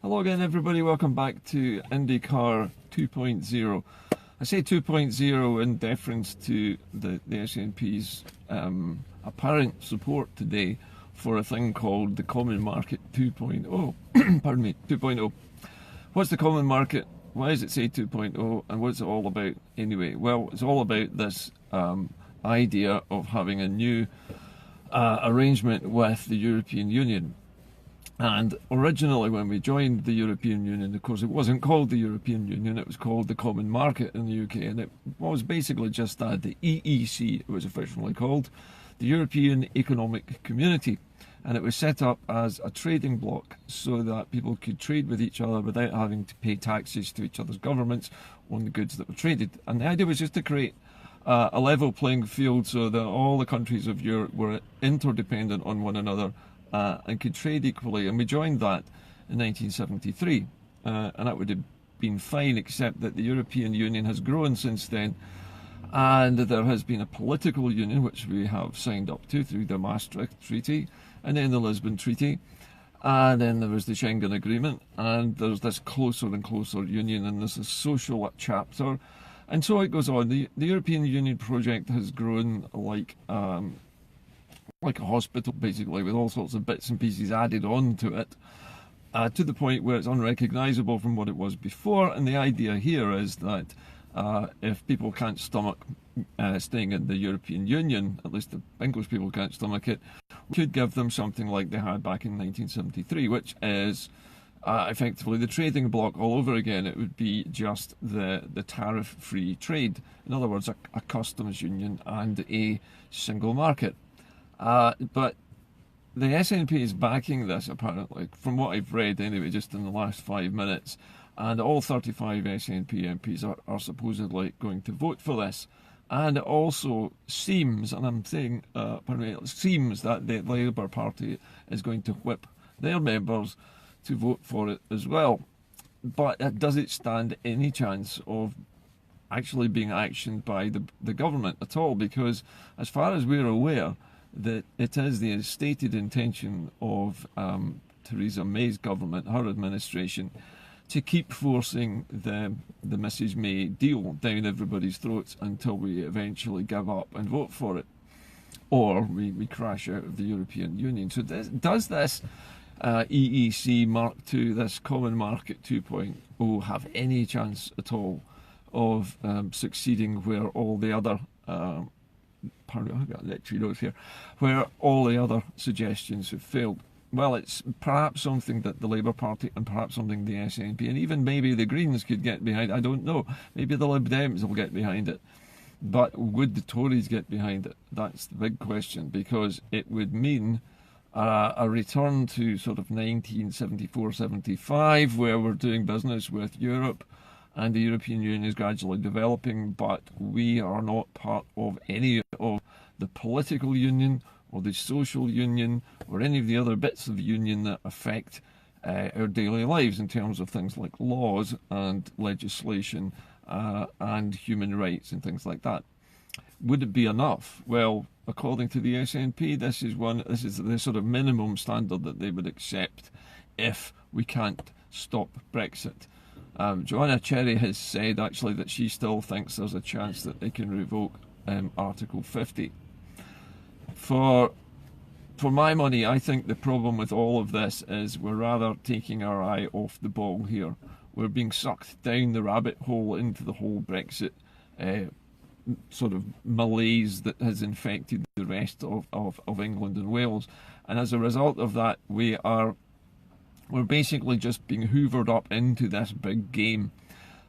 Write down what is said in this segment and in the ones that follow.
Hello again everybody, welcome back to IndyCar 2.0. I say 2.0 in deference to the SNP's apparent support today for a thing called the Common Market 2.0. Pardon me, 2.0. What's the Common Market? Why does it say 2.0 and what's it all about anyway? Well, it's all about this idea of having a new arrangement with the European Union. And originally when we joined the European Union, of course, it wasn't called the European Union, it was called the Common Market in the UK, and it was basically just that, the EEC it was officially called, the European Economic Community. And it was set up as a trading bloc so that people could trade with each other without having to pay taxes to each other's governments on the goods that were traded. And the idea was just to create a level playing field so that all the countries of Europe were interdependent on one another and could trade equally. And we joined that in 1973, and that would have been fine, except that the European Union has grown since then, and there has been a political union which we have signed up to through the Maastricht Treaty and then the Lisbon Treaty, and then there was the Schengen Agreement, and there's this closer and closer union, and there's a social chapter, and so it goes on. The European Union project has grown like a hospital, basically, with all sorts of bits and pieces added on to it, to the point where it's unrecognisable from what it was before. And the idea here is that if people can't stomach staying in the European Union, at least the English people can't stomach it, we could give them something like they had back in 1973, which is effectively the trading bloc all over again. It would be just the tariff-free trade. In other words, a customs union and a single market. But the SNP is backing this, apparently, from what I've read anyway, just in the last 5 minutes, and all 35 SNP MPs are supposedly going to vote for this. And it also seems, and I'm saying, pardon me, it seems that the Labour Party is going to whip their members to vote for it as well. But does it stand any chance of actually being actioned by the government at all? Because as far as we're aware, that it is the stated intention of Theresa May's government, her administration, to keep forcing the Mrs May deal down everybody's throats until we eventually give up and vote for it, or we crash out of the European Union. So does this EEC Mark II, this Common Market 2.0, have any chance at all of succeeding where all the other pardon me, I've got lecture notes here, where all the other suggestions have failed? Well, it's perhaps something that the Labour Party and perhaps something the SNP and even maybe the Greens could get behind. I don't know. Maybe the Lib Dems will get behind it. But would the Tories get behind it? That's the big question, because it would mean a return to sort of 1974-75, where we're doing business with Europe, and the European Union is gradually developing, but we are not part of any of the political union or the social union or any of the other bits of union that affect our daily lives in terms of things like laws and legislation and human rights and things like that. Would it be enough? Well, according to the SNP, this is the sort of minimum standard that they would accept if we can't stop Brexit. Joanna Cherry has said actually that she still thinks there's a chance that they can revoke Article 50. For my money, I think the problem with all of this is we're rather taking our eye off the ball here. We're being sucked down the rabbit hole into the whole Brexit sort of malaise that has infected the rest of England and Wales. And as a result of that, we're basically just being hoovered up into this big game.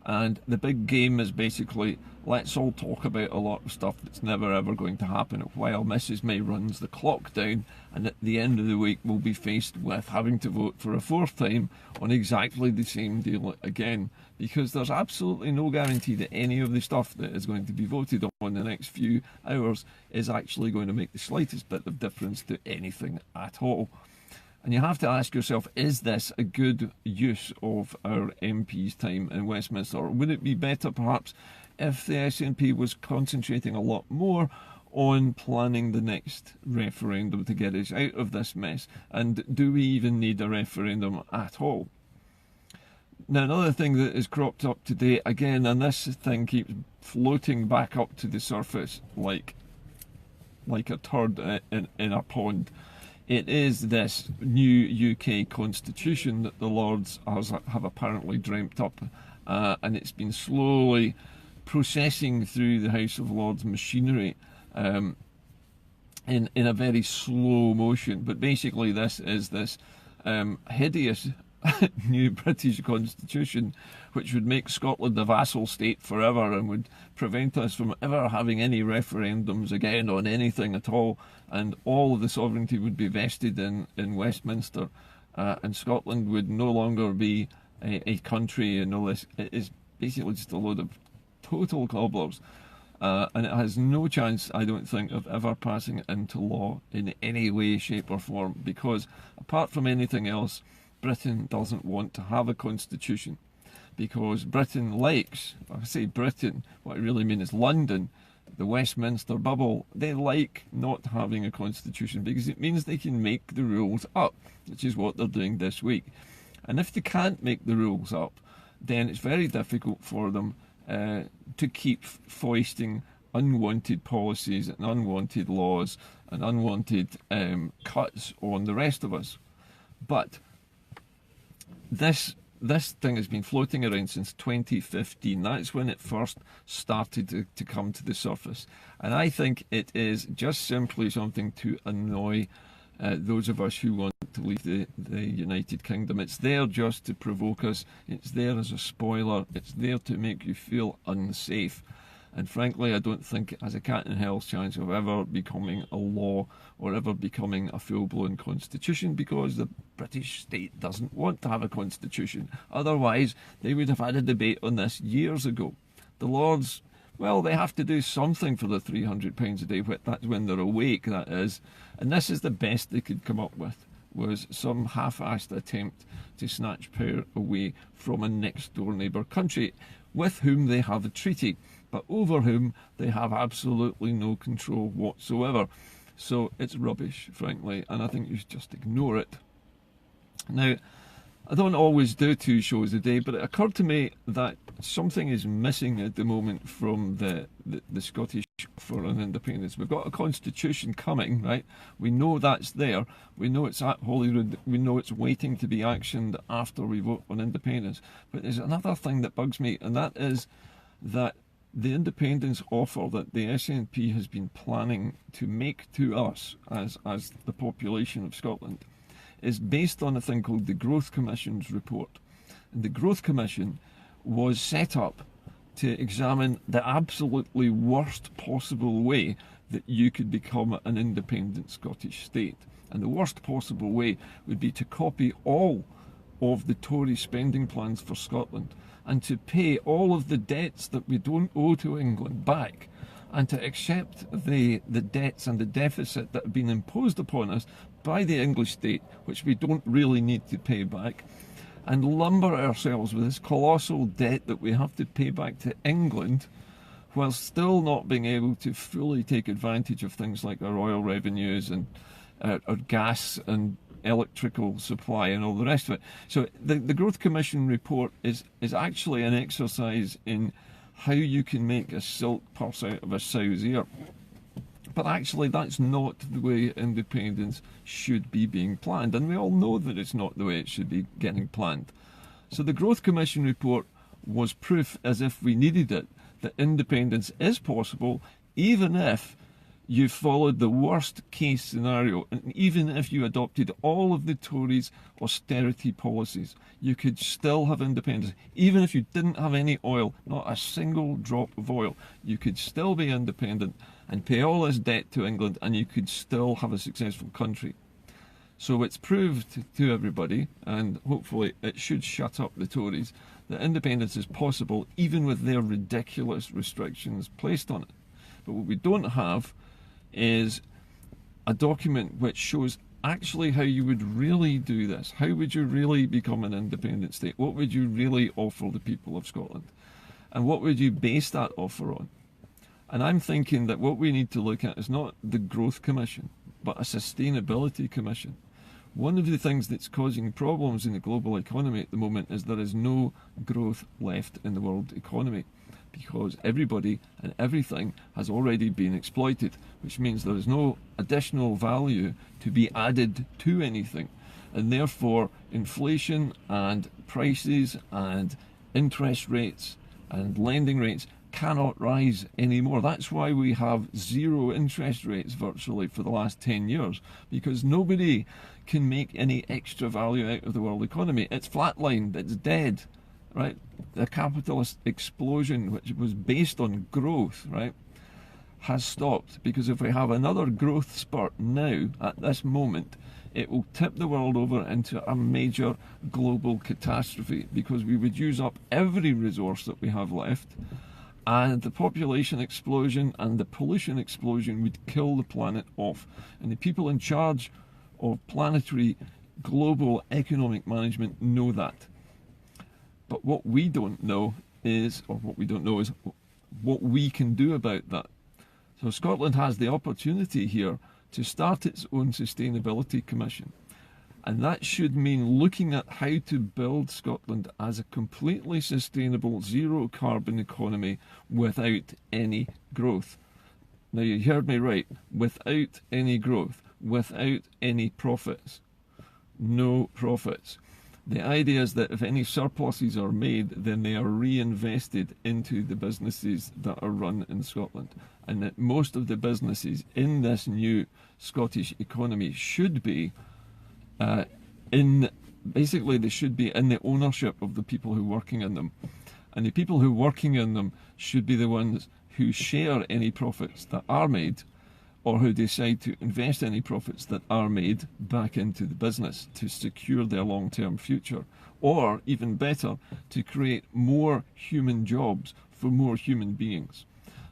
And the big game is basically, let's all talk about a lot of stuff that's never ever going to happen while Mrs May runs the clock down, and at the end of the week we'll be faced with having to vote for a fourth time on exactly the same deal again, because there's absolutely no guarantee that any of the stuff that is going to be voted on in the next few hours is actually going to make the slightest bit of difference to anything at all. And you have to ask yourself, is this a good use of our MPs' time in Westminster? Or would it be better perhaps if the SNP was concentrating a lot more on planning the next referendum to get us out of this mess? And do we even need a referendum at all? Now, another thing that has cropped up today, again, and this thing keeps floating back up to the surface like a turd in a pond. It is this new UK constitution that the Lords have apparently dreamt up, and it's been slowly processing through the House of Lords machinery in a very slow motion. But basically, this is this hideous new British constitution, which would make Scotland a vassal state forever and would prevent us from ever having any referendums again on anything at all, and all of the sovereignty would be vested in Westminster, and Scotland would no longer be a country and all this. It is basically just a load of total cobblers, and it has no chance, I don't think, of ever passing into law in any way, shape or form, because apart from anything else, Britain doesn't want to have a constitution, because Britain likes, I say Britain, what I really mean is London, the Westminster bubble, they like not having a constitution because it means they can make the rules up, which is what they're doing this week. And if they can't make the rules up, then it's very difficult for them to keep foisting unwanted policies and unwanted laws and unwanted cuts on the rest of us. But this thing has been floating around since 2015. That's when it first started to come to the surface. And I think it is just simply something to annoy those of us who want to leave the United Kingdom. It's there just to provoke us. It's there as a spoiler. It's there to make you feel unsafe. And frankly, I don't think it has a cat in hell's chance of ever becoming a law or ever becoming a full-blown constitution, because the British state doesn't want to have a constitution. Otherwise, they would have had a debate on this years ago. The Lords, well, they have to do something for the £300 a day. That's when they're awake, that is. And this is the best they could come up with, was some half-assed attempt to snatch power away from a next-door neighbour country with whom they have a treaty, but over whom they have absolutely no control whatsoever. So it's rubbish, frankly, and I think you should just ignore it. Now, I don't always do 2 shows a day, but it occurred to me that something is missing at the moment from the Scottish for an independence. We've got a constitution coming, right? We know that's there. We know it's at Holyrood. We know it's waiting to be actioned after we vote on independence. But there's another thing that bugs me, and that is that the independence offer that the SNP has been planning to make to us as the population of Scotland is based on a thing called the Growth Commission's report. And the Growth Commission was set up to examine the absolutely worst possible way that you could become an independent Scottish state. And the worst possible way would be to copy all of the Tory spending plans for Scotland and to pay all of the debts that we don't owe to England back, and to accept the debts and the deficit that have been imposed upon us by the English state, which we don't really need to pay back, and lumber ourselves with this colossal debt that we have to pay back to England, while still not being able to fully take advantage of things like our oil revenues and our gas and electrical supply and all the rest of it. So the Growth Commission report is actually an exercise in how you can make a silk purse out of a sow's ear. But actually, that's not the way independence should be being planned. And we all know that it's not the way it should be getting planned. So the Growth Commission report was proof, as if we needed it, that independence is possible, even if you followed the worst case scenario, and even if you adopted all of the Tories' austerity policies, you could still have independence. Even if you didn't have any oil, not a single drop of oil, you could still be independent and pay all this debt to England, and you could still have a successful country. So it's proved to everybody, and hopefully it should shut up the Tories, that independence is possible even with their ridiculous restrictions placed on it. But what we don't have is a document which shows actually how you would really do this. How would you really become an independent state? What would you really offer the people of Scotland? And what would you base that offer on? And I'm thinking that what we need to look at is not the Growth Commission, but a Sustainability Commission, One of the things that's causing problems in the global economy at the moment is there is no growth left in the world economy, because everybody and everything has already been exploited, which means there is no additional value to be added to anything. And therefore, inflation and prices and interest rates and lending rates cannot rise anymore. That's why we have zero interest rates virtually for the last 10 years, because nobody can make any extra value out of the world economy. It's flatlined, it's dead, right? The capitalist explosion, which was based on growth, right, has stopped, because if we have another growth spurt now, at this moment, it will tip the world over into a major global catastrophe, because we would use up every resource that we have left, and the population explosion and the pollution explosion would kill the planet off. And the people in charge of planetary global economic management know that. But what we don't know is what we can do about that. So Scotland has the opportunity here to start its own sustainability commission. And that should mean looking at how to build Scotland as a completely sustainable zero carbon economy without any growth. Now, you heard me right, without any growth, without any profits. No profits. The idea is that if any surpluses are made, then they are reinvested into the businesses that are run in Scotland. And that most of the businesses in this new Scottish economy should be they should be in the ownership of the people who are working in them. And the people who are working in them should be the ones who share any profits that are made, or who decide to invest any profits that are made back into the business to secure their long-term future, or even better, to create more human jobs for more human beings.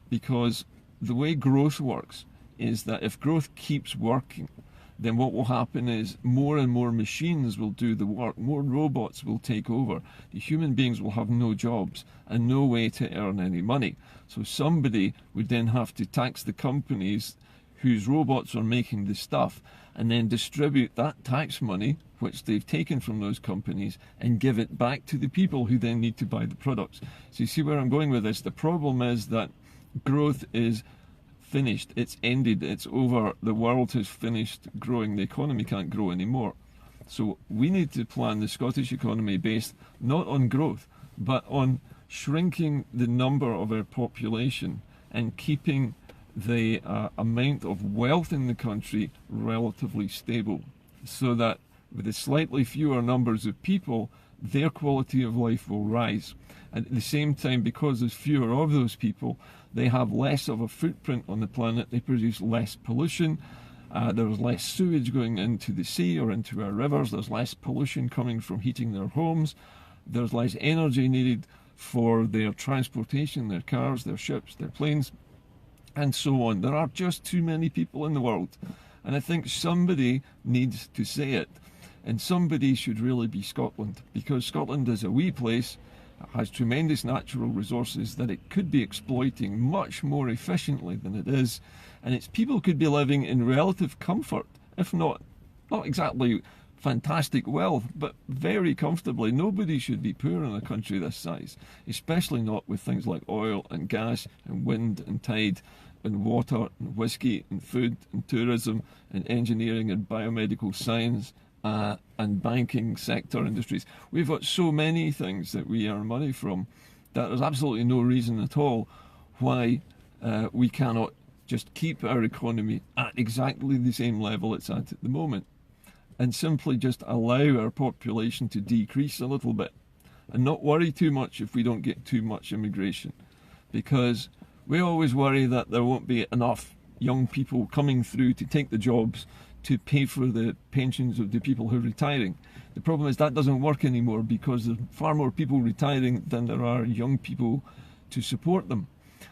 Because the way growth works is that if growth keeps working, then what will happen is more and more machines will do the work, more robots will take over. The human beings will have no jobs and no way to earn any money. So somebody would then have to tax the companies whose robots are making the stuff, and then distribute that tax money, which they've taken from those companies, and give it back to the people who then need to buy the products. So you see where I'm going with this? The problem is that growth is finished, it's ended, it's over, the world has finished growing, the economy can't grow anymore. So we need to plan the Scottish economy based not on growth, but on shrinking the number of our population and keeping the amount of wealth in the country relatively stable, so that with the slightly fewer numbers of people, their quality of life will rise. And at the same time, because there's fewer of those people, they have less of a footprint on the planet, they produce less pollution, there's less sewage going into the sea or into our rivers, there's less pollution coming from heating their homes, there's less energy needed for their transportation, their cars, their ships, their planes, and so on. There are just too many people in the world. And I think somebody needs to say it. And somebody should really be Scotland, because Scotland is a wee place, it has tremendous natural resources that it could be exploiting much more efficiently than it is. And its people could be living in relative comfort, if not exactly fantastic wealth, but very comfortably. Nobody should be poor in a country this size, especially not with things like oil and gas and wind and tide and water and whiskey and food and tourism and engineering and biomedical science and banking sector industries. We've got so many things that we earn money from that there's absolutely no reason at all why we cannot just keep our economy at exactly the same level it's at the moment, and simply just allow our population to decrease a little bit and not worry too much if we don't get too much immigration, because we always worry that there won't be enough young people coming through to take the jobs to pay for the pensions of the people who are retiring. The problem is that doesn't work anymore, because there's far more people retiring than there are young people to support them.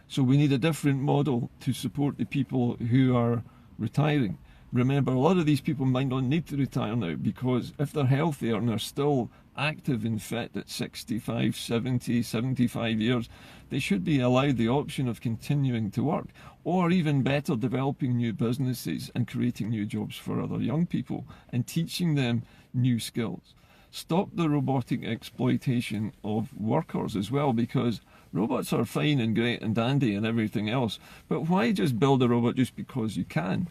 So we need a different model to support the people who are retiring. remember, a lot of these people might not need to retire now, because if they're healthier and they're still active and fit at 65, 70, 75 years, they should be allowed the option of continuing to work, or even better, developing new businesses and creating new jobs for other young people and teaching them new skills. Stop the robotic exploitation of workers as well, because robots are fine and great and dandy and everything else, but why just build a robot just because you can?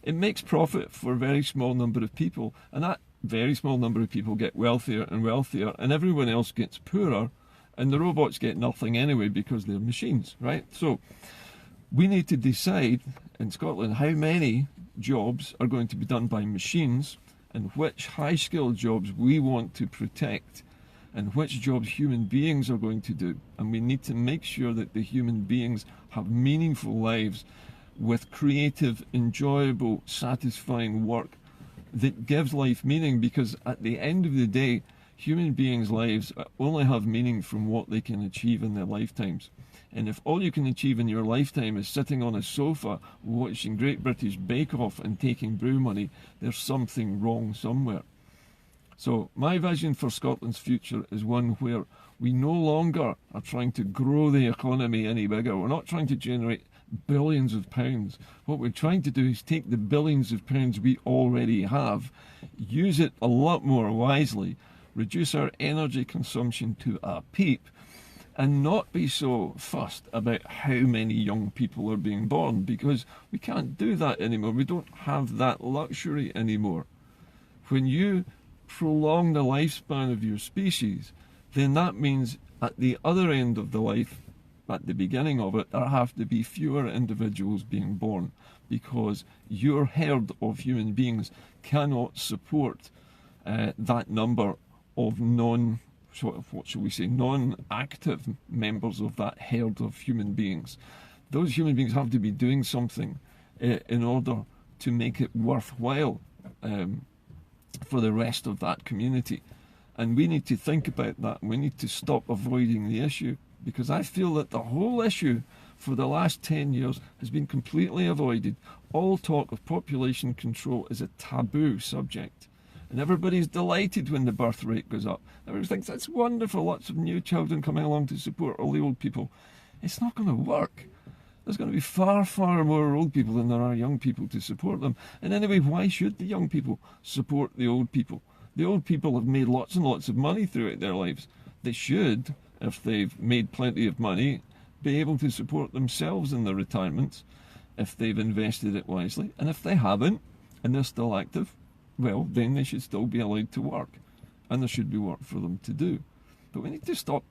It makes profit for a very small number of people, and that very small number of people get wealthier and wealthier, and everyone else gets poorer, and the robots get nothing anyway because they're machines, right? So we need to decide in Scotland how many jobs are going to be done by machines and which high-skilled jobs we want to protect and which jobs human beings are going to do. And we need to make sure that the human beings have meaningful lives with creative, enjoyable, satisfying work that gives life meaning, because at the end of the day, human beings' lives only have meaning from what they can achieve in their lifetimes. And if all you can achieve in your lifetime is sitting on a sofa watching Great British Bake Off and taking brew money, there's something wrong somewhere. So my vision for Scotland's future is one where we no longer are trying to grow the economy any bigger. We're not trying to generate billions of pounds. What we're trying to do is take the billions of pounds we already have, use it a lot more wisely, reduce our energy consumption to a peep, and not be so fussed about how many young people are being born, because we can't do that anymore. We don't have that luxury anymore. When you prolong the lifespan of your species, then that means at the other end of the life, at the beginning of it, there have to be fewer individuals being born, because your herd of human beings cannot support that number of non-active members of that herd of human beings. Those human beings have to be doing something in order to make it worthwhile for the rest of that community. And we need to think about that. We need to stop avoiding the issue, because I feel that the whole issue for the last 10 years has been completely avoided. All talk of population control is a taboo subject. And everybody's delighted when the birth rate goes up. Everybody thinks that's wonderful, lots of new children coming along to support all the old people. It's not going to work. There's going to be far, far more old people than there are young people to support them. And anyway, why should the young people support the old people? The old people have made lots and lots of money throughout their lives. They should, if they've made plenty of money, be able to support themselves in their retirements if they've invested it wisely. And if they haven't, and they're still active, well, then they should still be allowed to work, and there should be work for them to do. But we need to stop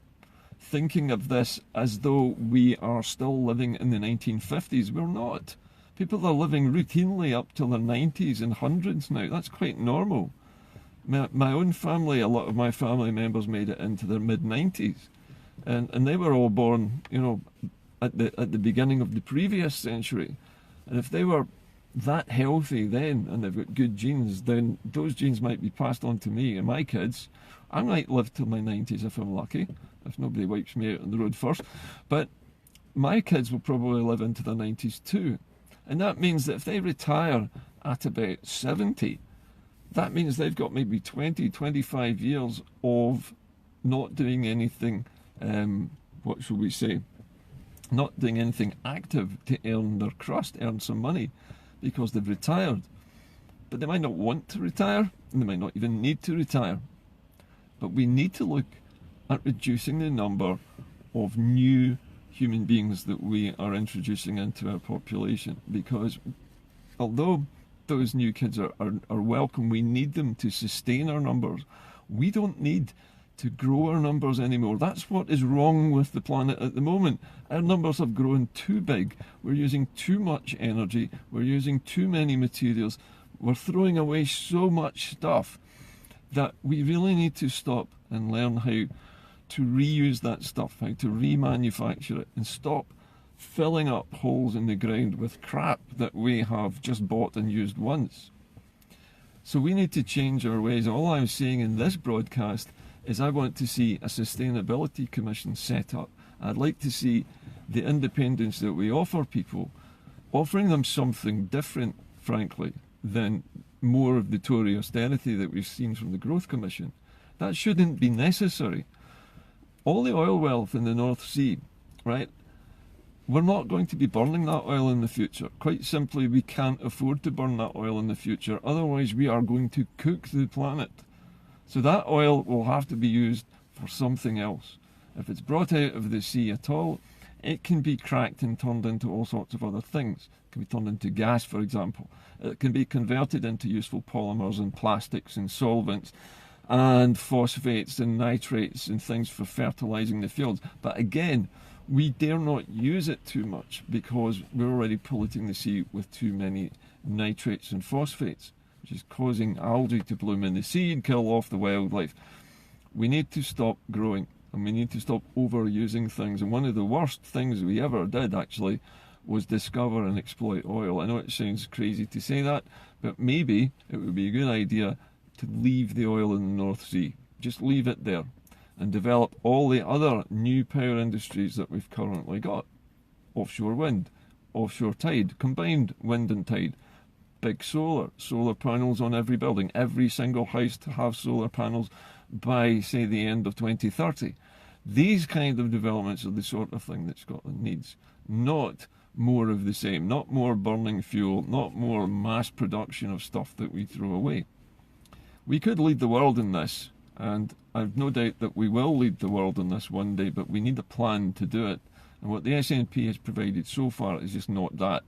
thinking of this as though we are still living in the 1950s. We're not. People are living routinely up till their 90s and hundreds now. That's quite normal. My own family, a lot of my family members made it into their mid-90s, and they were all born, you know, at the beginning of the previous century. And if they were that healthy then, and they've got good genes, then those genes might be passed on to me and my kids. I might live till my 90s if I'm lucky, if nobody wipes me out on the road first. But my kids will probably live into their 90s too. And that means that if they retire at about 70, that means they've got maybe 20, 25 years of not doing anything, what shall we say, not doing anything active to earn their crust, earn some money, because they've retired. But they might not want to retire, and they might not even need to retire. But we need to look at reducing the number of new human beings that we are introducing into our population, because although those new kids are welcome, we need them to sustain our numbers. We don't need to grow our numbers anymore. That's what is wrong with the planet at the moment. Our numbers have grown too big. We're using too much energy. We're using too many materials. We're throwing away so much stuff that we really need to stop and learn how to reuse that stuff, how to remanufacture it, and stop filling up holes in the ground with crap that we have just bought and used once. So we need to change our ways. All I'm saying in this broadcast is I want to see a sustainability commission set up. I'd like to see the independence that we offer people, offering them something different, frankly, than more of the Tory austerity that we've seen from the Growth Commission. That shouldn't be necessary. All the oil wealth in the North Sea, right? We're not going to be burning that oil in the future. Quite simply, we can't afford to burn that oil in the future. Otherwise, we are going to cook the planet. So that oil will have to be used for something else. If it's brought out of the sea at all, it can be cracked and turned into all sorts of other things. It can be turned into gas, for example. It can be converted into useful polymers and plastics and solvents and phosphates and nitrates and things for fertilizing the fields. But again, we dare not use it too much because we're already polluting the sea with too many nitrates and phosphates, which is causing algae to bloom in the sea and kill off the wildlife. We need to stop growing and we need to stop overusing things. And one of the worst things we ever did actually was discover and exploit oil. I know it sounds crazy to say that, but maybe it would be a good idea to leave the oil in the North Sea. Just leave it there and develop all the other new power industries that we've currently got. Offshore wind, offshore tide, combined wind and tide, big solar panels on every building, every single house to have solar panels by, say, the end of 2030. These kind of developments are the sort of thing that Scotland needs, not more of the same, not more burning fuel, not more mass production of stuff that we throw away. We could lead the world in this, and I've no doubt that we will lead the world in this one day, but we need a plan to do it. And what the SNP has provided so far is just not that.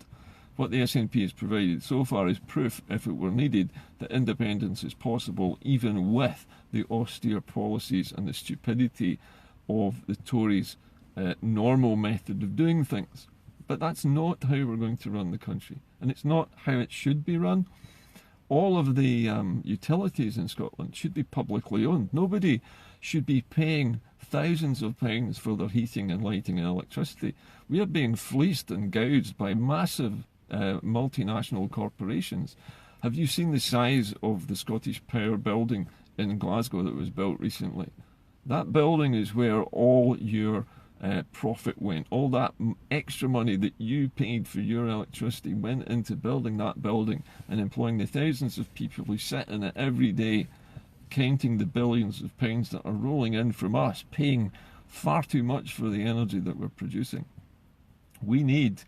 What the SNP has provided so far is proof, if it were needed, that independence is possible even with the austere policies and the stupidity of the Tories' normal method of doing things. But that's not how we're going to run the country, and it's not how it should be run. All of the utilities in Scotland should be publicly owned. Nobody should be paying thousands of pounds for their heating and lighting and electricity. We are being fleeced and gouged by massive multinational corporations. Have you seen the size of the Scottish Power building in Glasgow that was built recently? That building is where all your profit went. All that extra money that you paid for your electricity went into building that building and employing the thousands of people who sit in it every day, counting the billions of pounds that are rolling in from us, paying far too much for the energy that we're producing. We need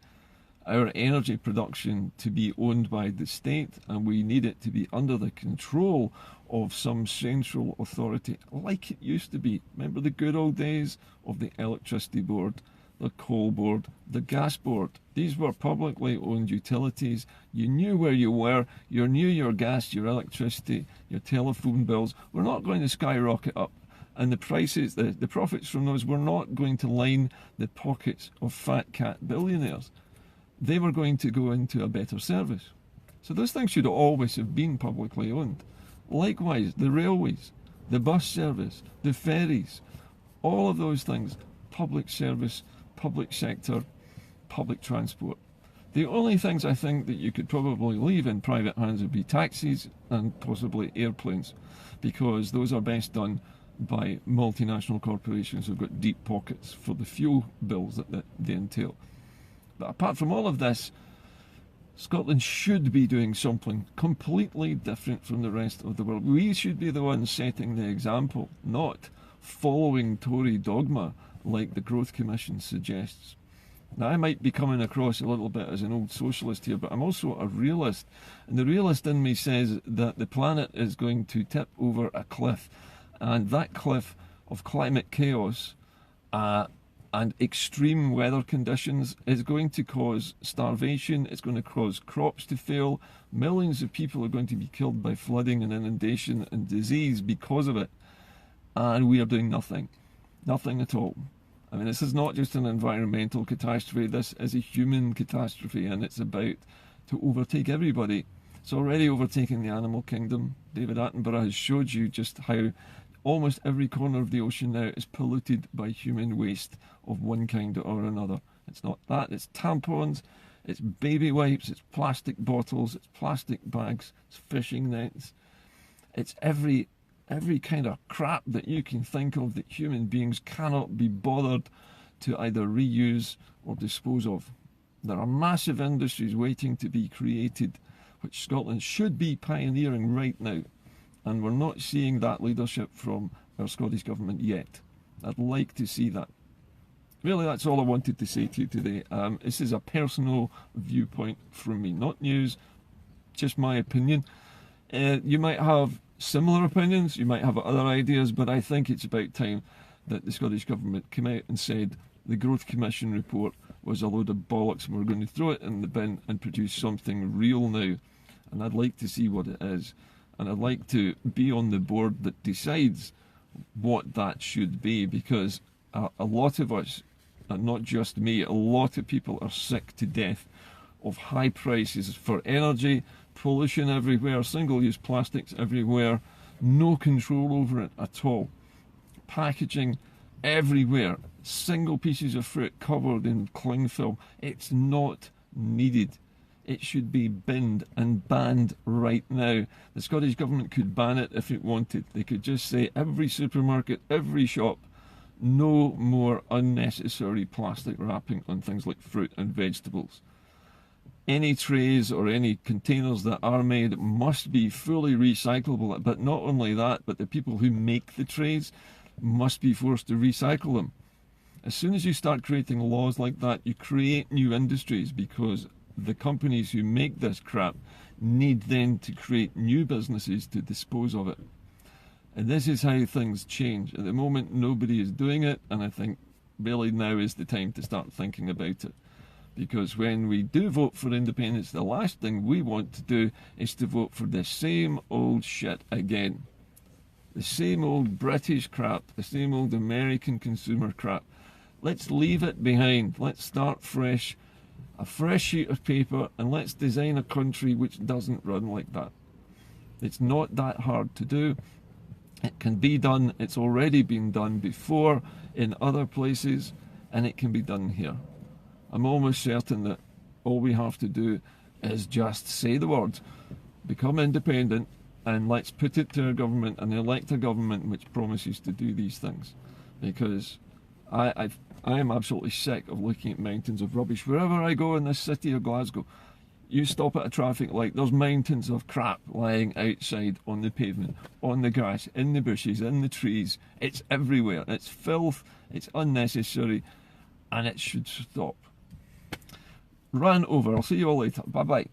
our energy production to be owned by the state, and we need it to be under the control of some central authority like it used to be. Remember the good old days of the Electricity Board, the Coal Board, the Gas Board. These were publicly owned utilities. You knew where you were. You knew your gas, your electricity, your telephone bills were not going to skyrocket up. And the prices, the profits from those were not going to line the pockets of fat cat billionaires. They were going to go into a better service. So those things should always have been publicly owned. Likewise, the railways, the bus service, the ferries, all of those things, public service, public sector, public transport. The only things I think that you could probably leave in private hands would be taxis and possibly airplanes, because those are best done by multinational corporations who've got deep pockets for the fuel bills that they entail. But apart from all of this, Scotland should be doing something completely different from the rest of the world. We should be the ones setting the example, not following Tory dogma like the Growth Commission suggests. Now, I might be coming across a little bit as an old socialist here, but I'm also a realist. And the realist in me says that the planet is going to tip over a cliff. And that cliff of climate chaos and extreme weather conditions is going to cause starvation, it's going to cause crops to fail, millions of people are going to be killed by flooding and inundation and disease because of it, and we are doing nothing at all. I mean, this is not just an environmental catastrophe, this is a human catastrophe, and it's about to overtake everybody. It's already overtaking the animal kingdom. David Attenborough has showed you just how almost every corner of the ocean now is polluted by human waste of one kind or another. It's not that, it's tampons, it's baby wipes, it's plastic bottles, it's plastic bags, it's fishing nets. It's every kind of crap that you can think of that human beings cannot be bothered to either reuse or dispose of. There are massive industries waiting to be created which Scotland should be pioneering right now. And we're not seeing that leadership from our Scottish Government yet. I'd like to see that. Really, that's all I wanted to say to you today. This is a personal viewpoint from me, not news, just my opinion. You might have similar opinions, you might have other ideas, but I think it's about time that the Scottish Government came out and said the Growth Commission report was a load of bollocks and we're going to throw it in the bin and produce something real now. And I'd like to see what it is. And I'd like to be on the board that decides what that should be, because a lot of us, and not just me, a lot of people are sick to death of high prices for energy, pollution everywhere, single-use plastics everywhere, no control over it at all. Packaging everywhere, single pieces of fruit covered in cling film. It's not needed. It should be binned and banned right now. The Scottish Government could ban it if it wanted. They could just say every supermarket, every shop, no more unnecessary plastic wrapping on things like fruit and vegetables. Any trays or any containers that are made must be fully recyclable, but not only that, but the people who make the trays must be forced to recycle them. As soon as you start creating laws like that, you create new industries, because the companies who make this crap need then to create new businesses to dispose of it. And this is how things change. At the moment, nobody is doing it, and I think really now is the time to start thinking about it. Because when we do vote for independence, the last thing we want to do is to vote for the same old shit again. The same old British crap, the same old American consumer crap. Let's leave it behind. Let's start fresh, a fresh sheet of paper, and let's design a country which doesn't run like that. It's not that hard to do. It can be done. It's already been done before in other places, and it can be done here. I'm almost certain that all we have to do is just say the words, become independent, and let's put it to our government and elect a government which promises to do these things. Because I am absolutely sick of looking at mountains of rubbish. Wherever I go in this city of Glasgow, you stop at a traffic light, there's mountains of crap lying outside on the pavement, on the grass, in the bushes, in the trees. It's everywhere. It's filth, it's unnecessary, and it should stop. Run over. I'll see you all later. Bye-bye.